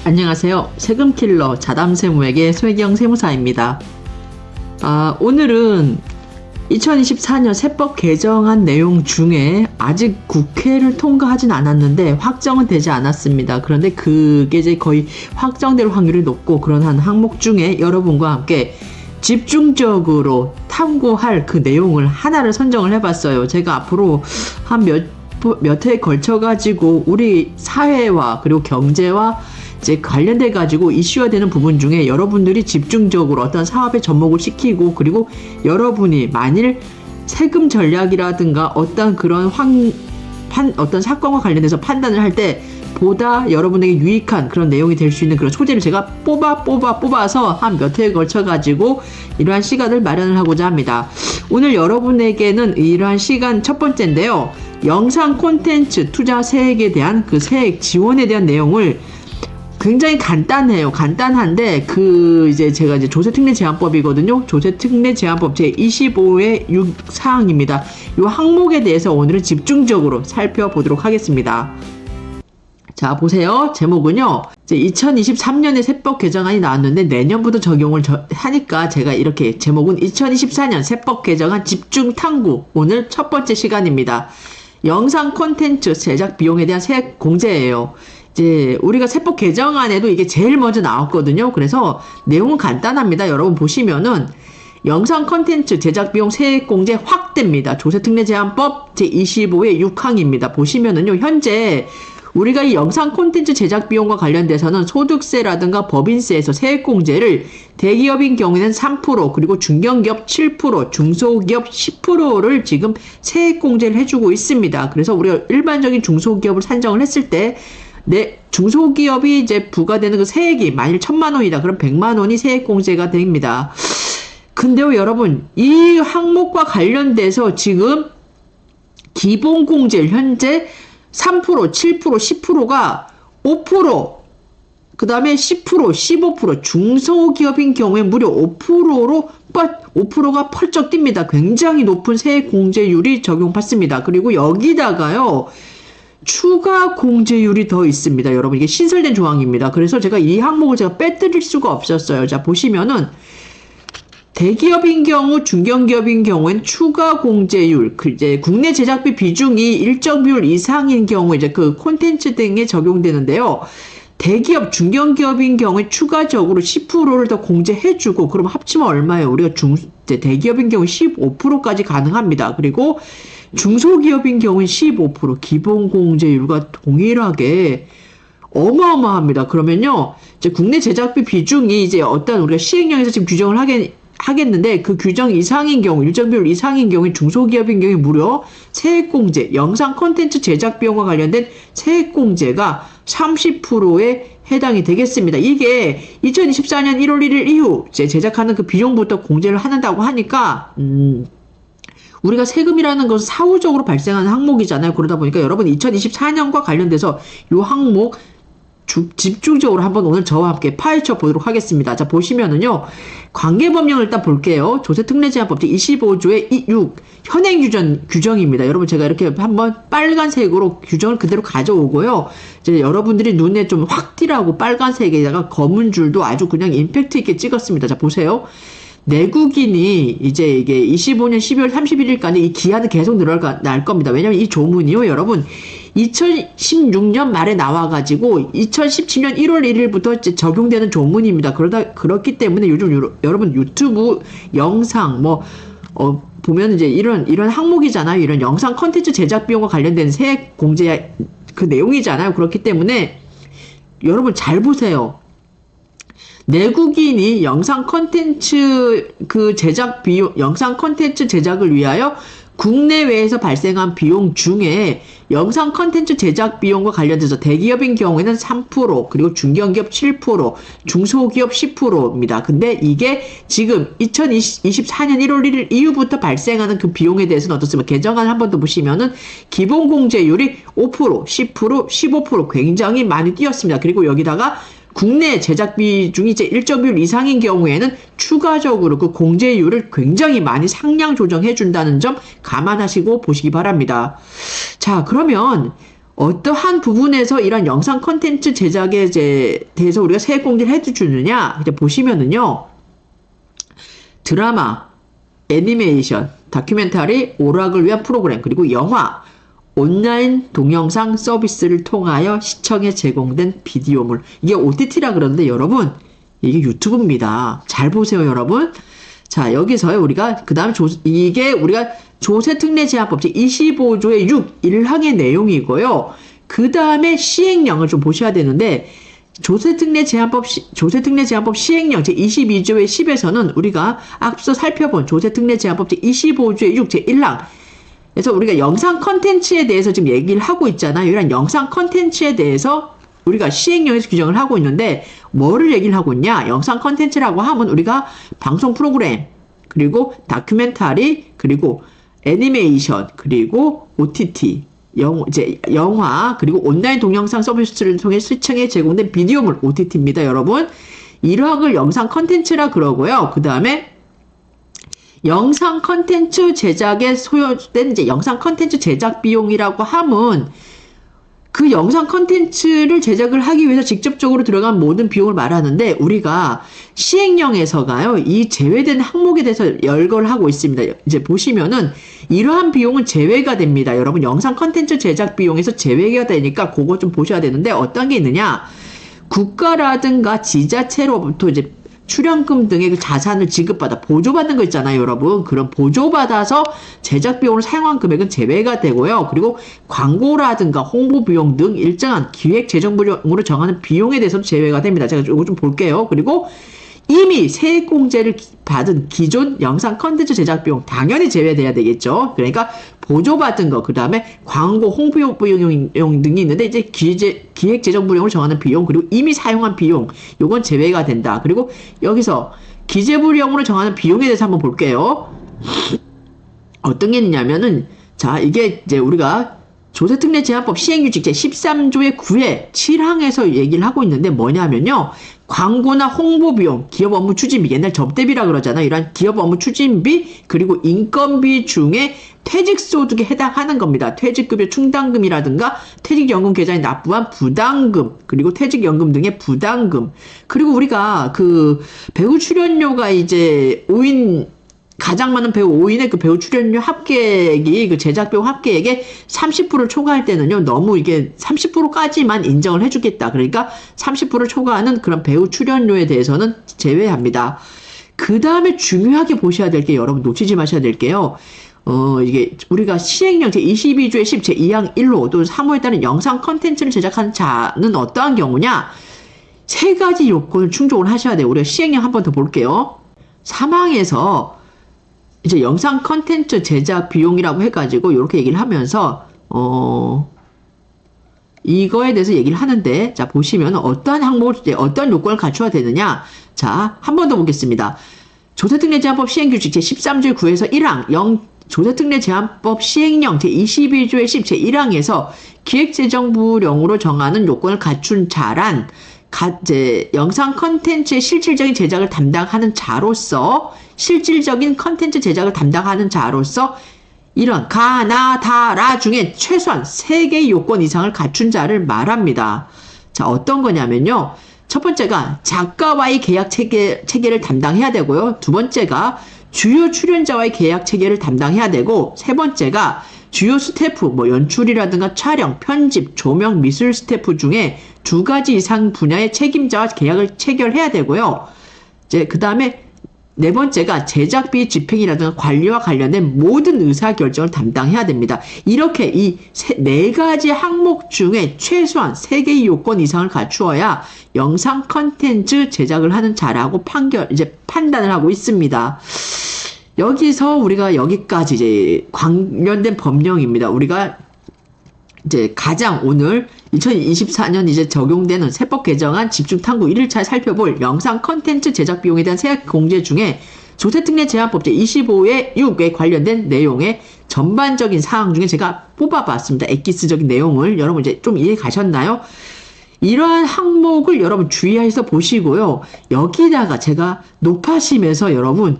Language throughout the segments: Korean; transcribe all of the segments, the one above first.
안녕하세요. 세금킬러 자담세무에게 손혜경 세무사입니다. 오늘은 2024년 세법 개정안 내용 중에 아직 국회를 통과하진 않았는데 확정은 되지 않았습니다. 그런데 그게 이제 거의 확정될 확률이 높고 그런 한 항목 중에 여러분과 함께 집중적으로 탐구할 그 내용을 하나를 선정을 해봤어요. 제가 앞으로 한 몇 회에 걸쳐가지고 우리 사회와 그리고 경제와 이제 관련돼 가지고 이슈화 되는 부분 중에 여러분들이 집중적으로 어떤 사업에 접목을 시키고 그리고 여러분이 만일 세금 전략이라든가 어떤 그런 어떤 사건과 관련돼서 판단을 할 때 보다 여러분에게 유익한 그런 내용이 될 수 있는 그런 소재를 제가 뽑아서 한 몇 회에 걸쳐 가지고 이러한 시간을 마련을 하고자 합니다. 오늘 여러분에게는 이러한 시간 첫 번째인데요. 영상 콘텐츠 투자 세액에 대한 그 세액 지원에 대한 내용을 굉장히 간단해요. 간단한데 이제 제가 이제 조세특례제한법이거든요. 조세특례제한법 제25의 6 사항입니다. 이 항목에 대해서 오늘은 집중적으로 살펴보도록 하겠습니다. 자, 보세요. 제목은요. 이제 2023년에 세법 개정안이 나왔는데 내년부터 적용을 하니까 제가 이렇게 제목은 2024년 세법 개정안 집중 탐구. 오늘 첫 번째 시간입니다. 영상 콘텐츠 제작 비용에 대한 세액 공제예요. 이제 우리가 세법 개정안에도 이게 제일 먼저 나왔거든요. 그래서 내용은 간단합니다. 여러분 보시면은 영상 콘텐츠 제작 비용 세액 공제 확대입니다. 조세특례제한법 제25의 6항입니다. 보시면은요. 현재 우리가 이 영상 콘텐츠 제작 비용과 관련돼서는 소득세라든가 법인세에서 세액 공제를 대기업인 경우에는 3% 그리고 중견기업 7% 중소기업 10%를 지금 세액 공제를 해주고 있습니다. 그래서 우리가 일반적인 중소기업을 산정을 했을 때 중소기업이 이제 부과되는 그 세액이 만일 1,000만 원이다. 그럼 100만 원이 세액 공제가 됩니다. 근데요, 여러분, 이 항목과 관련돼서 지금 기본 공제를 현재 3%, 7%, 10%가 5%, 그 다음에 10%, 15%, 중소기업인 경우에 무려 5%가 펄쩍 뜁니다. 굉장히 높은 세액 공제율이 적용받습니다. 그리고 여기다가요, 추가 공제율이 더 있습니다. 여러분, 이게 신설된 조항입니다. 그래서 제가 이 항목을 제가 빼뜨릴 수가 없었어요. 자, 보시면은 대기업인 경우, 중견기업인 경우엔 추가 공제율, 이제 국내 제작비 비중이 일정 비율 이상인 경우 이제 그 콘텐츠 등에 적용되는데요. 대기업, 중견기업인 경우에 추가적으로 10%를 더 공제해주고, 그럼 합치면 얼마예요? 우리가 이제 대기업인 경우 15%까지 가능합니다. 그리고 중소기업인 경우는 15% 기본 공제율과 동일하게 어마어마합니다. 그러면요, 이제 국내 제작비 비중이 이제 어떤 우리가 시행령에서 지금 규정을 하겠는데 그 규정 이상인 경우, 일정 비율 이상인 경우에 중소기업인 경우에 무려 세액공제, 영상 콘텐츠 제작 비용과 관련된 세액공제가 30%에 해당이 되겠습니다. 이게 2024년 1월 1일 이후 이제 제작하는 그 비용부터 공제를 한다고 하니까 우리가 세금이라는 것은 사후적으로 발생하는 항목이잖아요. 그러다 보니까 여러분 2024년과 관련돼서 이 항목 집중적으로 한번 오늘 저와 함께 파헤쳐 보도록 하겠습니다. 자, 보시면은요. 관계법령을 일단 볼게요. 조세특례제한법 제25조의 6 현행 규정입니다. 여러분 제가 이렇게 한번 빨간색으로 규정을 그대로 가져오고요. 이제 여러분들이 눈에 좀 확 띄라고 빨간색에다가 검은 줄도 아주 그냥 임팩트 있게 찍었습니다. 자, 보세요. 내국인이 이제 이게 25년 12월 31일까지 이 기한은 계속 날 겁니다. 왜냐면 이 조문이요, 여러분. 2016년 말에 나와가지고 2017년 1월 1일부터 이제 적용되는 조문입니다. 그렇기 때문에 요즘 여러분 유튜브 영상 보면 이제 이런 항목이잖아요. 이런 영상 컨텐츠 제작 비용과 관련된 세액 공제 그 내용이잖아요. 그렇기 때문에 여러분 잘 보세요. 내국인이 영상 컨텐츠 영상 컨텐츠 제작을 위하여 국내외에서 발생한 비용 중에 영상 컨텐츠 제작 비용과 관련돼서 대기업인 경우에는 3%, 그리고 중견기업 7%, 중소기업 10%입니다. 근데 이게 지금 2024년 1월 1일 이후부터 발생하는 그 비용에 대해서는 어떻습니까? 개정안 한 번 더 보시면은 기본 공제율이 5%, 10%, 15% 굉장히 많이 뛰었습니다. 그리고 여기다가 국내 제작비 중에 이제 일정 비율 이상인 경우에는 추가적으로 그 공제율을 굉장히 많이 상향 조정해 준다는 점 감안하시고 보시기 바랍니다. 자, 그러면 어떠한 부분에서 이런 영상 컨텐츠 제작에 대해서 우리가 세액 공제를 해주느냐? 이제 보시면은요, 드라마, 애니메이션, 다큐멘터리, 오락을 위한 프로그램, 그리고 영화, 온라인 동영상 서비스를 통하여 시청에 제공된 비디오물. 이게 OTT라 그러는데 여러분, 이게 유튜브입니다. 잘 보세요, 여러분. 자, 여기서 우리가, 그 다음에 이게 우리가 조세특례제한법 제25조의 6, 1항의 내용이고요. 그 다음에 시행령을 좀 보셔야 되는데, 조세특례제한법 시행령 제22조의 10에서는 우리가 앞서 살펴본 조세특례제한법 제25조의 6, 제1항. 그래서 우리가 영상 컨텐츠에 대해서 지금 얘기를 하고 있잖아요. 이런 영상 컨텐츠에 대해서 우리가 시행령에서 규정을 하고 있는데, 뭐를 얘기를 하고 있냐? 영상 컨텐츠라고 하면 우리가 방송 프로그램, 그리고 다큐멘터리, 그리고 애니메이션, 그리고 OTT, 영화, 그리고 온라인 동영상 서비스를 통해 시청에 제공된 비디오물, OTT입니다, 여러분. 이러한 영상 컨텐츠라 그러고요. 그 다음에 영상 컨텐츠 제작에 소요된 영상 컨텐츠 제작 비용이라고 하면 그 영상 컨텐츠를 제작을 하기 위해서 직접적으로 들어간 모든 비용을 말하는데, 우리가 시행령에서가요, 이 제외된 항목에 대해서 열거를 하고 있습니다. 이제 보시면은 이러한 비용은 제외가 됩니다. 여러분, 영상 컨텐츠 제작 비용에서 제외가 되니까 그거 좀 보셔야 되는데, 어떤 게 있느냐? 국가라든가 지자체로부터 이제 출연금 등의 그 자산을 지급받아 보조받는 거 있잖아요, 여러분. 그런 보조받아서 제작 비용을 사용한 금액은 제외가 되고요. 그리고 광고라든가 홍보 비용 등 일정한 기획 재정 비용으로 정하는 비용에 대해서도 제외가 됩니다. 제가 이거 좀 볼게요. 그리고 이미 세액 공제를 받은 기존 영상 컨텐츠 제작 비용 당연히 제외돼야 되겠죠. 그러니까 보조받은 거, 그 다음에 광고, 홍보 비용 등이 있는데, 이제 기획 재정 비용을 정하는 비용, 그리고 이미 사용한 비용, 요건 제외가 된다. 그리고 여기서 기재부령으로 정하는 비용에 대해서 한번 볼게요. 어떤 게 있냐면은, 자, 이게 이제 우리가 조세특례제한법 시행규칙 제13조의 9회 7항에서 얘기를 하고 있는데, 뭐냐면요, 광고나 홍보 비용, 기업 업무 추진비, 옛날 접대비라 그러잖아요. 이런 기업 업무 추진비, 그리고 인건비 중에 퇴직소득에 해당하는 겁니다. 퇴직급여 충당금이라든가 퇴직연금 계좌에 납부한 부담금, 그리고 퇴직연금 등의 부담금. 그리고 우리가 그 배우 출연료가 이제 5인, 가장 많은 배우 5인의 그 배우 출연료 합계액이 그 제작 비용 합계액의 30%를 초과할 때는요, 너무 이게 30%까지만 인정을 해주겠다. 그러니까 30%를 초과하는 그런 배우 출연료에 대해서는 제외합니다. 그 다음에 중요하게 보셔야 될 게, 여러분 놓치지 마셔야 될 게요. 이게 우리가 시행령 제22조의 10 제2항 1호 또 3호에 따른 영상 컨텐츠를 제작한 자는 어떠한 경우냐? 세 가지 요건을 충족을 하셔야 돼요. 우리가 시행령 한 번 더 볼게요. 3항에서 이제 영상 컨텐츠 제작 비용이라고 해가지고 이렇게 얘기를 하면서 이거에 대해서 얘기를 하는데, 자 보시면 어떠한 항목을, 어떤 요건을 갖춰야 되느냐? 자, 한 번 더 보겠습니다. 조세특례제한법 시행규칙 제13조의 9에서 1항 조세특례제한법 시행령 제22조의 10 제1항에서 기획재정부령으로 정하는 요건을 갖춘 자란 영상 컨텐츠의 실질적인 제작을 담당하는 자로서, 실질적인 컨텐츠 제작을 담당하는 자로서 이런 가나 다라 중에 최소한 3개의 요건 이상을 갖춘 자를 말합니다. 자, 어떤 거냐면요, 첫 번째가 작가와의 계약 체계를 담당해야 되고요. 두 번째가 주요 출연자와의 계약 체계를 담당해야 되고, 세 번째가 주요 스태프, 뭐 연출이라든가 촬영, 편집, 조명, 미술 스태프 중에 2가지 이상 분야의 책임자와 계약을 체결해야 되고요. 이제 그 다음에 네 번째가 제작비 집행이라든가 관리와 관련된 모든 의사결정을 담당해야 됩니다. 이렇게 이 네 가지 항목 중에 최소한 3개의 요건 이상을 갖추어야 영상 컨텐츠 제작을 하는 자라고 판단을 하고 있습니다. 여기서 우리가 여기까지 이제 관련된 법령입니다. 우리가 이제 가장 오늘 2024년 이제 적용되는 세법 개정안 집중탐구 1일차 살펴볼 영상 컨텐츠 제작 비용에 대한 세액 공제 중에 조세특례제한법 제25의 6에 관련된 내용의 전반적인 사항 중에 제가 뽑아봤습니다. 엑기스적인 내용을 여러분 이제 좀 이해 가셨나요? 이러한 항목을 여러분 주의해서 보시고요. 여기다가 제가 높아심에서 여러분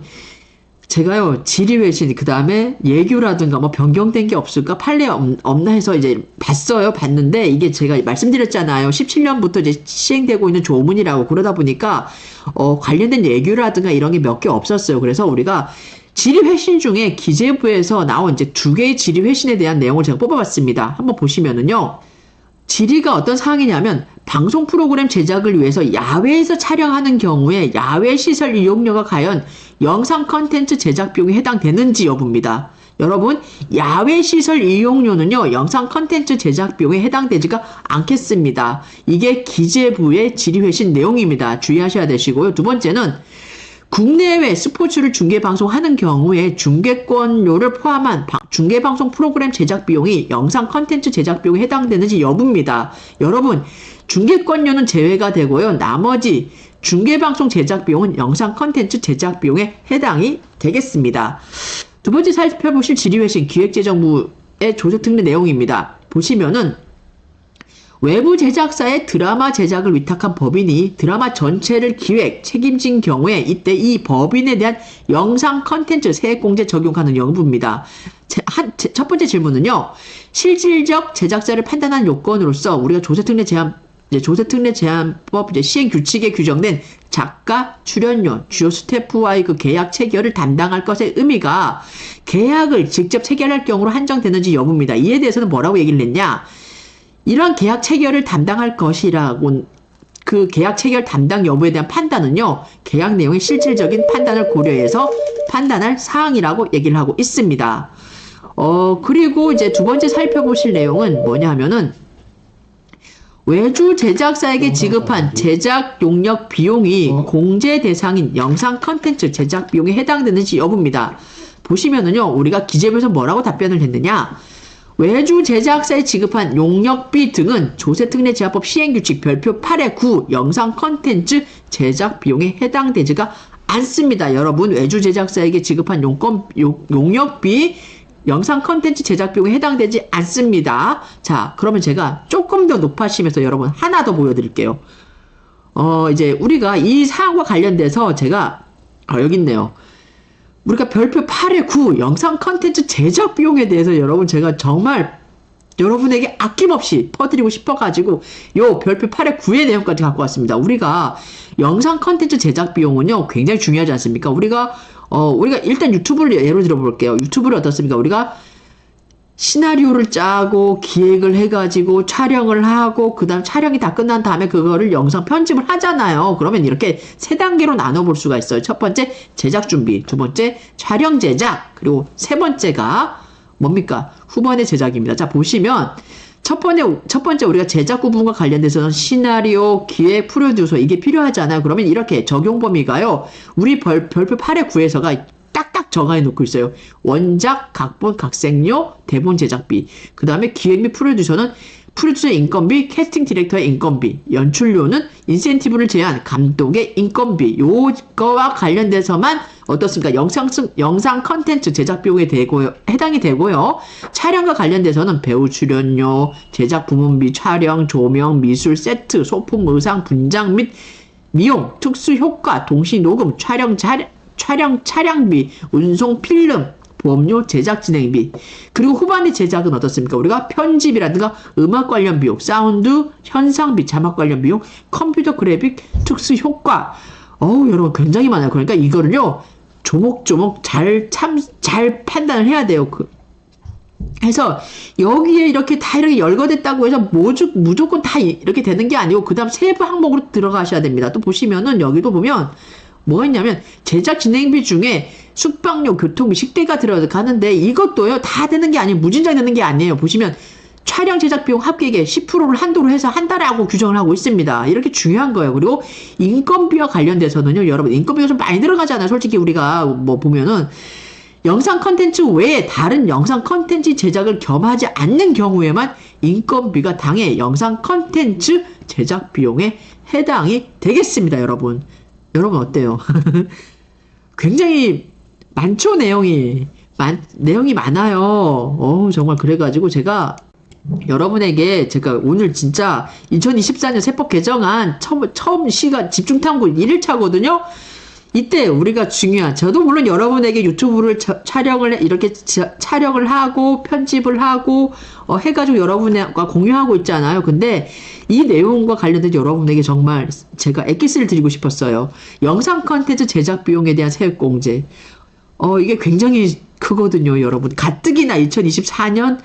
제가요, 질의회신, 그 다음에 예규라든가 뭐 변경된 게 없을까? 판례 없나 해서 이제 봤어요. 봤는데, 이게 제가 말씀드렸잖아요. 17년부터 이제 시행되고 있는 조문이라고. 그러다 보니까, 관련된 예규라든가 이런 게 몇 개 없었어요. 그래서 우리가 질의회신 중에 기재부에서 나온 이제 2개의 질의회신에 대한 내용을 제가 뽑아봤습니다. 한번 보시면은요. 질의가 어떤 사항이냐면 방송 프로그램 제작을 위해서 야외에서 촬영하는 경우에 야외 시설 이용료가 과연 영상 컨텐츠 제작 비용에 해당되는지 여부입니다. 여러분, 야외 시설 이용료는요, 영상 컨텐츠 제작 비용에 해당되지가 않겠습니다. 이게 기재부의 질의회신 내용입니다. 주의하셔야 되시고요. 두 번째는 국내외 스포츠를 중계방송하는 경우에 중계권료를 포함한 중계방송 프로그램 제작 비용이 영상 컨텐츠 제작 비용에 해당되는지 여부입니다. 여러분, 중계권료는 제외가 되고요. 나머지 중계방송 제작 비용은 영상 컨텐츠 제작 비용에 해당이 되겠습니다. 두 번째 살펴보실 질의회신 기획재정부의 조사특례 내용입니다. 보시면은 외부 제작사의 드라마 제작을 위탁한 법인이 드라마 전체를 기획, 책임진 경우에 이때 이 법인에 대한 영상 컨텐츠 세액공제 적용하는 여부입니다. 첫 번째 질문은요. 실질적 제작자를 판단한 요건으로서 우리가 조세특례 제한법 시행 규칙에 규정된 작가, 출연료, 주요 스태프와의 그 계약 체결을 담당할 것의 의미가 계약을 직접 체결할 경우로 한정되는지 여부입니다. 이에 대해서는 뭐라고 얘기를 했냐? 이러한 계약 체결을 담당할 것이라고 그 계약 체결 담당 여부에 대한 판단은요. 계약 내용의 실질적인 판단을 고려해서 판단할 사항이라고 얘기를 하고 있습니다. 그리고 이제 두 번째 살펴보실 내용은 뭐냐 하면은 외주 제작사에게 지급한 제작 용역 비용이 공제 대상인 영상 컨텐츠 제작 비용에 해당되는지 여부입니다. 보시면은요. 우리가 기재부에서 뭐라고 답변을 했느냐? 외주 제작사에 지급한 용역비 등은 조세특례 제한법 시행규칙 별표 8의 9 영상 컨텐츠 제작 비용에 해당되지가 않습니다. 여러분, 외주 제작사에게 지급한 용역비 영상 컨텐츠 제작 비용에 해당되지 않습니다. 자, 그러면 제가 조금 더 높아심에서 여러분 하나 더 보여드릴게요. 이제 우리가 이 사항과 관련돼서 제가 여기 있네요. 우리가 별표 8의 9 영상 컨텐츠 제작 비용에 대해서 여러분 제가 정말 여러분에게 아낌없이 퍼드리고 싶어가지고 요 별표 8의 9의 내용까지 갖고 왔습니다. 우리가 영상 컨텐츠 제작 비용은요 굉장히 중요하지 않습니까? 우리가 일단 유튜브를 예로 들어볼게요. 유튜브를 어떻습니까? 우리가 시나리오를 짜고 기획을 해가지고 촬영을 하고 그 다음 촬영이 다 끝난 다음에 그거를 영상 편집을 하잖아요. 그러면 이렇게 세 단계로 나눠볼 수가 있어요. 첫 번째 제작 준비, 두 번째 촬영 제작, 그리고 세 번째가 뭡니까? 후반의 제작입니다. 자, 보시면 첫 번째 우리가 제작 부분과 관련돼서는 시나리오, 기획, 프로듀서 이게 필요하잖아요. 그러면 이렇게 적용 범위가요. 우리 별표 8의 9에서가 딱딱 정해 놓고 있어요. 원작, 각본, 각색료, 대본 제작비. 그 다음에 기획 및 프로듀서 인건비, 캐스팅 디렉터의 인건비, 연출료는 인센티브를 제한, 감독의 인건비. 요거와 관련돼서만 어떻습니까? 영상 컨텐츠 제작 비용에 해당이 되고요. 촬영과 관련돼서는 배우 출연료, 제작 부문비, 촬영, 조명, 미술, 세트, 소품, 의상, 분장 및 미용, 특수 효과, 동시 녹음, 차량비, 운송 필름, 보험료, 제작 진행비. 그리고 후반의 제작은 어떻습니까? 우리가 편집이라든가 음악 관련 비용, 사운드, 현상비, 자막 관련 비용, 컴퓨터 그래픽, 특수 효과. 여러분 굉장히 많아요. 그러니까 이거를요 조목조목 잘 판단을 해야 돼요. 해서 여기에 이렇게 다 이렇게 열거됐다고 해서 무조건 다 이렇게 되는 게 아니고 그 다음 세부 항목으로 들어가셔야 됩니다. 또 보시면은 여기도 보면 뭐가 있냐면 제작 진행비 중에 숙박료, 교통비, 식대가 들어가는데 이것도요 다 되는 게 아니에요. 무진장 되는 게 아니에요. 보시면 촬영 제작 비용 합계액의 10%를 한도로 해서 한 달에 하고 규정을 하고 있습니다. 이렇게 중요한 거예요. 그리고 인건비와 관련돼서는요, 여러분 인건비가 좀 많이 들어가잖아요. 솔직히 우리가 뭐 보면은 영상 컨텐츠 외에 다른 영상 컨텐츠 제작을 겸하지 않는 경우에만 인건비가 당해 영상 컨텐츠 제작 비용에 해당이 되겠습니다, 여러분. 여러분 어때요? 굉장히 많죠, 내용이 많아요. 정말 그래가지고 제가 오늘 진짜 2024년 세법 개정안 처음 집중탐구 1일차거든요. 이때 우리가 중요한, 저도 물론 여러분에게 유튜브를 이렇게 촬영을 하고 편집을 하고 해가지고 여러분과 공유하고 있잖아요. 근데 이 내용과 관련돼서 여러분에게 정말 제가 엑기스를 드리고 싶었어요. 영상 컨텐츠 제작 비용에 대한 세액공제. 이게 굉장히 크거든요, 여러분. 가뜩이나 2024년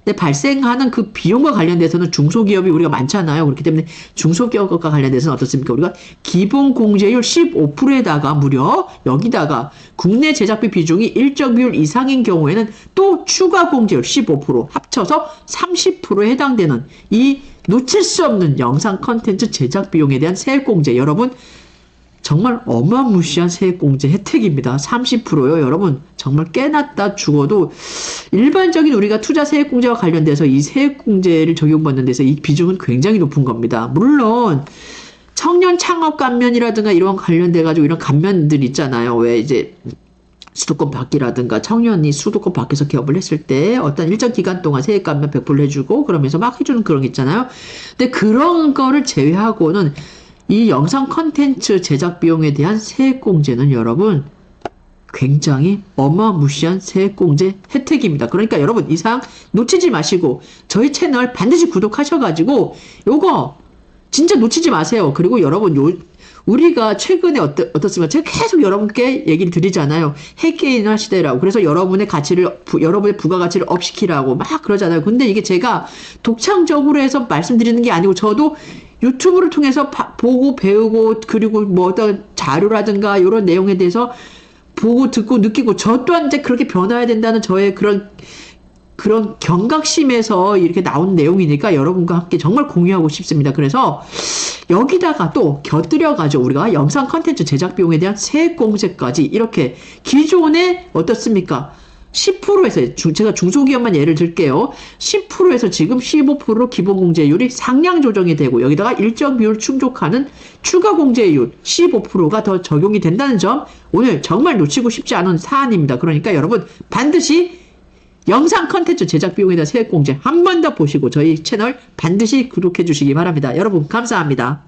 에 발생하는 그 비용과 관련돼서는 중소기업이 우리가 많잖아요. 그렇기 때문에 중소기업과 관련돼서는 어떻습니까? 우리가 기본 공제율 15%에다가 무려 여기다가 국내 제작비 비중이 일정 비율 이상인 경우에는 또 추가 공제율 15% 합쳐서 30%에 해당되는 이 놓칠 수 없는 영상 컨텐츠 제작 비용에 대한 세액공제. 여러분, 정말 어마무시한 세액공제 혜택입니다. 30%요. 여러분, 정말 깨놨다 죽어도 일반적인 우리가 투자 세액공제와 관련돼서 이 세액공제를 적용받는 데서 이 비중은 굉장히 높은 겁니다. 물론 청년 창업 감면이라든가 이런 관련돼가지고 이런 감면들 있잖아요. 왜 이제 수도권 받기라든가 청년이 수도권 밖에서 기업을 했을 때 어떤 일정 기간 동안 세액 감면 100%를 해주고 그러면서 막 해주는 그런 게 있잖아요. 근데 그런 거를 제외하고는 이 영상 컨텐츠 제작 비용에 대한 세액공제는 여러분 굉장히 어마무시한 세액공제 혜택입니다. 그러니까 여러분 이상 놓치지 마시고 저희 채널 반드시 구독하셔가지고 요거 진짜 놓치지 마세요. 그리고 여러분 우리가 최근에 어떻습니까? 제가 계속 여러분께 얘기를 드리잖아요. 핵개인화 시대라고. 그래서 여러분의 부가가치를 업시키라고 막 그러잖아요. 근데 이게 제가 독창적으로 해서 말씀드리는 게 아니고 저도 유튜브를 통해서 보고 배우고 그리고 뭐 어떤 자료라든가 이런 내용에 대해서 보고 듣고 느끼고 저 또한 이제 그렇게 변화해야 된다는 저의 그런 경각심에서 이렇게 나온 내용이니까 여러분과 함께 정말 공유하고 싶습니다. 그래서 여기다가 또 곁들여가지고 우리가 영상 컨텐츠 제작 비용에 대한 세액공제까지 이렇게 기존에 어떻습니까? 10%에서 제가 중소기업만 예를 들게요. 10%에서 지금 15%로 기본공제율이 상향 조정이 되고 여기다가 일정 비율 충족하는 추가 공제율 15%가 더 적용이 된다는 점 오늘 정말 놓치고 싶지 않은 사안입니다. 그러니까 여러분 반드시 영상 컨텐츠 제작 비용에 대한 세액공제 한 번 더 보시고 저희 채널 반드시 구독해 주시기 바랍니다. 여러분 감사합니다.